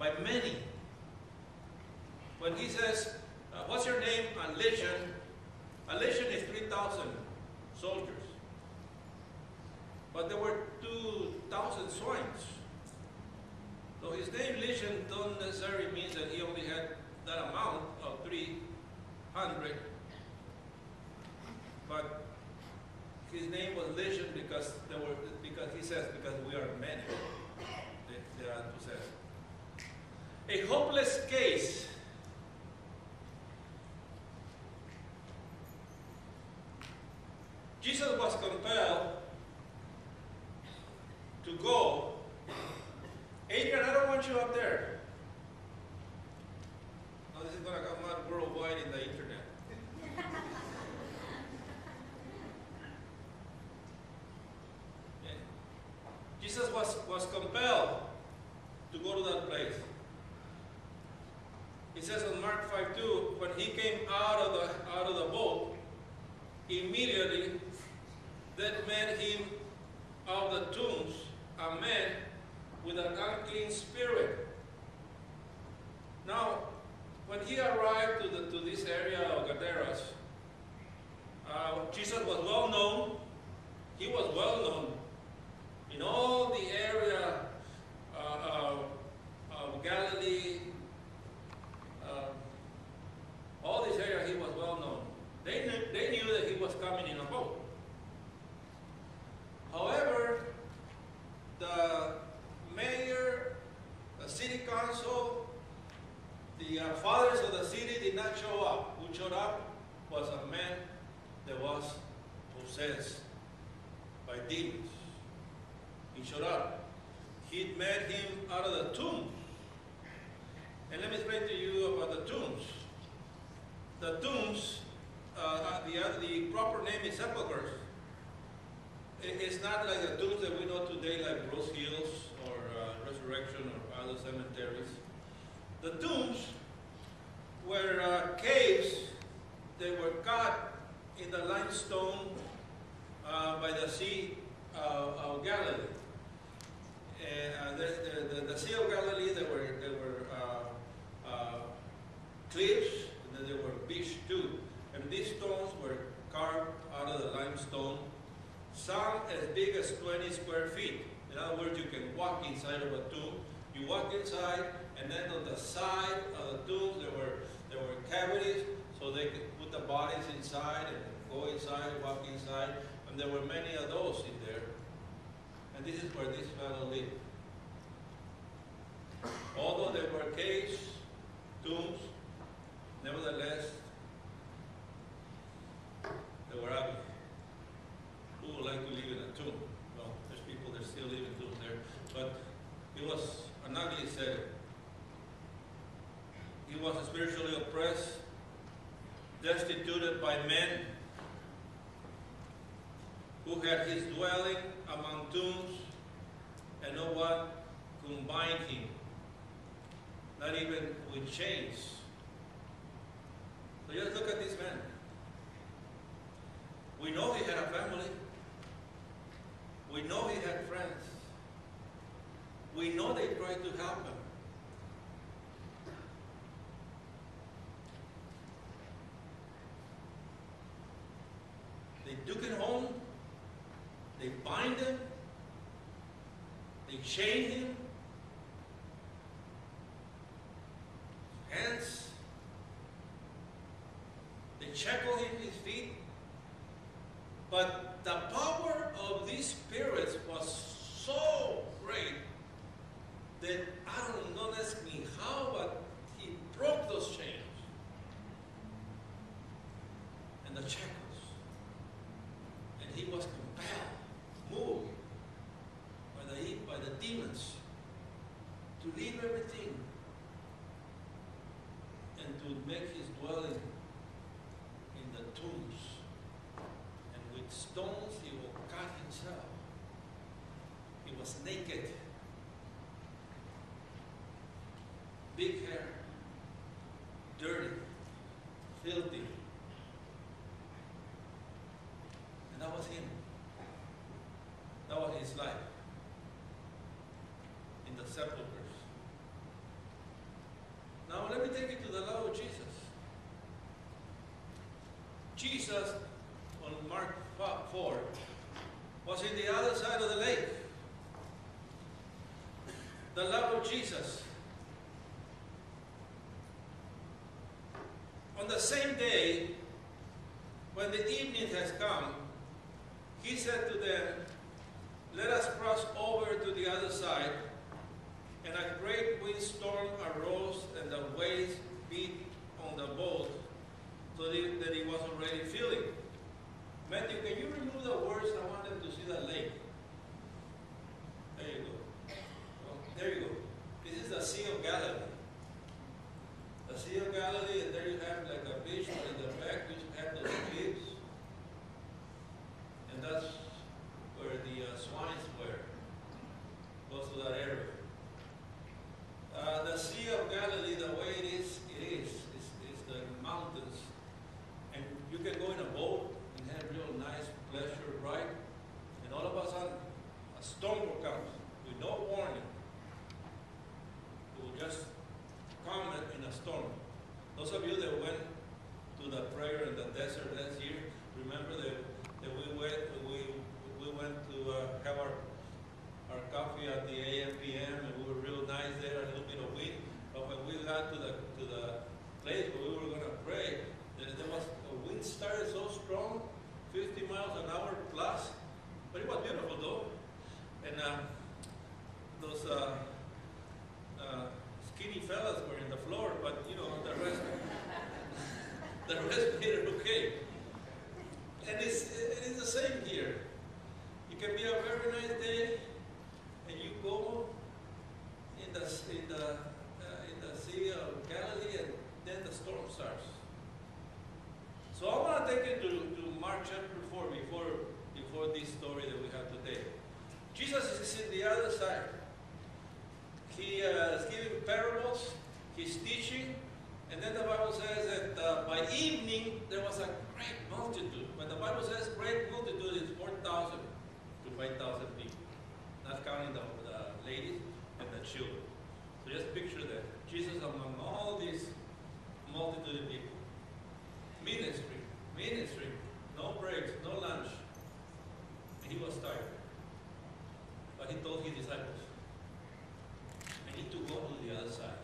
by many. When he says, what's your name? A legion is 3,000 soldiers. But there were 2,000 swines. So his name legion don't necessarily mean that he only had that amount of 300. But his name was legion because he says, because we are many. There are two says. A hopeless case. Jesus was compelled to go. Adrian, I don't want you up there. Now this is going to come out worldwide in the internet. Yeah. Jesus was compelled to go to that place. It says in Mark 5:2, when he came out of the boat, immediately there met him out of the tombs a man with an unclean spirit. Now, when he arrived to this area of Gadaras, Jesus was well known. He was well known in all the area of Galilee. All this area, he was well known. They knew that he was coming in a boat. However, the mayor, the city council, the fathers of the city did not show up. Who showed up was a man that was possessed by demons. He showed up. He met him out of the tomb. And let me explain to you about the tombs. The tombs, the proper name is sepulchres. It's not like the tombs that we know today, like Rose Hills or Resurrection or other cemeteries. The tombs were caves. They were cut in the limestone by the Sea of Galilee. And the Sea of Galilee, there were cliffs, and then there were beach too. And these stones were carved out of the limestone, some as big as 20 square feet. In other words, you can walk inside of a tomb. You walk inside, and then on the side of the tombs there were cavities, so they could put the bodies inside and go inside, walk inside. And there were many of those in there. And this is where this fellow lived. Although there were caves, tombs, nevertheless, they were ugly. Who would like to live in a tomb? Well, there's people that still live in tombs there. But it was an ugly setting. He was spiritually oppressed, destituted by men who had his dwelling among tombs, and no one could bind him, not even with chains. So just look at this man. We know he had a family. We know he had friends. We know they tried to help him. They took him home. They bind him. They chain him. Hands. They shackle him his feet. But the power of these spirits was so great that don't ask me how, but he broke those chains and the shackles. And he was compelled, moved by the demons to leave everything and to make his dwelling in the tombs. And with stones he will cut himself. He was naked, big hair, dirty, filthy. And that was him. That was his life in the sepulchres. Jesus, on Mark 4, was in the other side of the lake. The love of Jesus. On the same day, when the evening has come, he said to them, "Let us cross over to the other side." And a great windstorm arose, and the waves beat on the boat, so that it was already filling. Matthew, can you remove the words? I want them to see the lake. There you go. Oh, there you go. This is the Sea of Galilee. The Sea of Galilee, and there you have like a beach, but in the back you have those cliffs. And that's where the swines were. Close to that area. The Sea of Galilee, the way it is the mountains. And you can go in a boat and have real nice pleasure ride. And all of a sudden, a storm comes with no warning. It will just come in a storm. Those of you that went to the prayer in the desert last year, remember that we went to have our coffee at the AM, PM, and we were real nice there, a little bit of wind. But when we got to the place where we were going to pray, there was a wind started so strong, 50 miles an hour plus. But it was beautiful though. And those skinny fellas were in the floor, but you know, the rest made it okay. And it's the same here. It can be a very nice day, and you go in the Sea of Galilee, and then the storm starts. So I want to take you to Mark chapter 4 before this story that we have today. Jesus is in the other side. He is giving parables. He's teaching. And then the Bible says that by evening there was a great multitude. When the Bible says great multitude, it's 4,000 to 5,000 people. Not counting the ladies and the children. So just picture that. Jesus among all these multitude of people. Ministry, no breaks, no lunch. And he was tired. But he told his disciples, I need to go to the other side.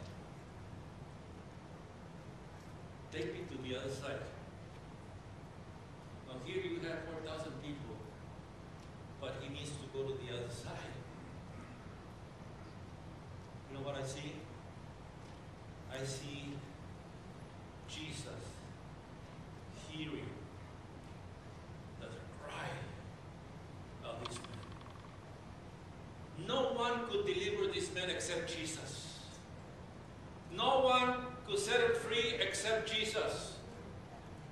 Take me to the other side. Now here you have 4,000 people, but he needs to go to the other side. You know what I see? I see Jesus hearing the cry of this man. No one could deliver this man except Jesus. No one could set him free except Jesus.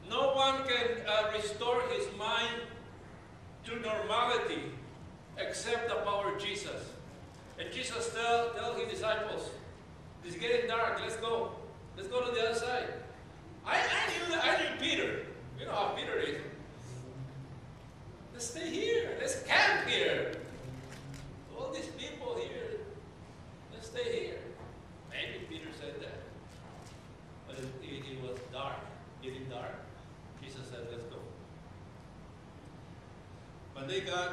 No one can restore his mind to normality except the power of Jesus. And Jesus tell his disciples, it's getting dark, let's go. Let's go to the other side. I knew Peter. You know how Peter is. Let's stay here. Let's camp here. All these people here. Let's stay here. Maybe Peter said that. But it was dark. Getting dark. Jesus said, let's go. When they got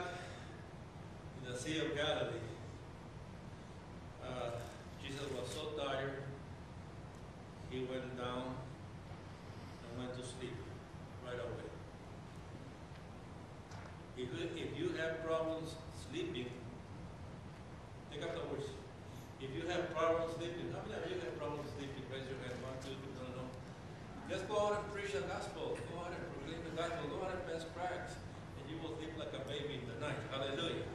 in the Sea of Galilee, Jesus was so tired, he went down and went to sleep right away. If you have problems sleeping, take up the words. If you have problems sleeping, how many of you have problems sleeping? Raise your hand. 1, 2, 3, no. Just go out and preach the gospel. Go out and proclaim the gospel. Go out and pass cracks. And you will sleep like a baby in the night. Hallelujah.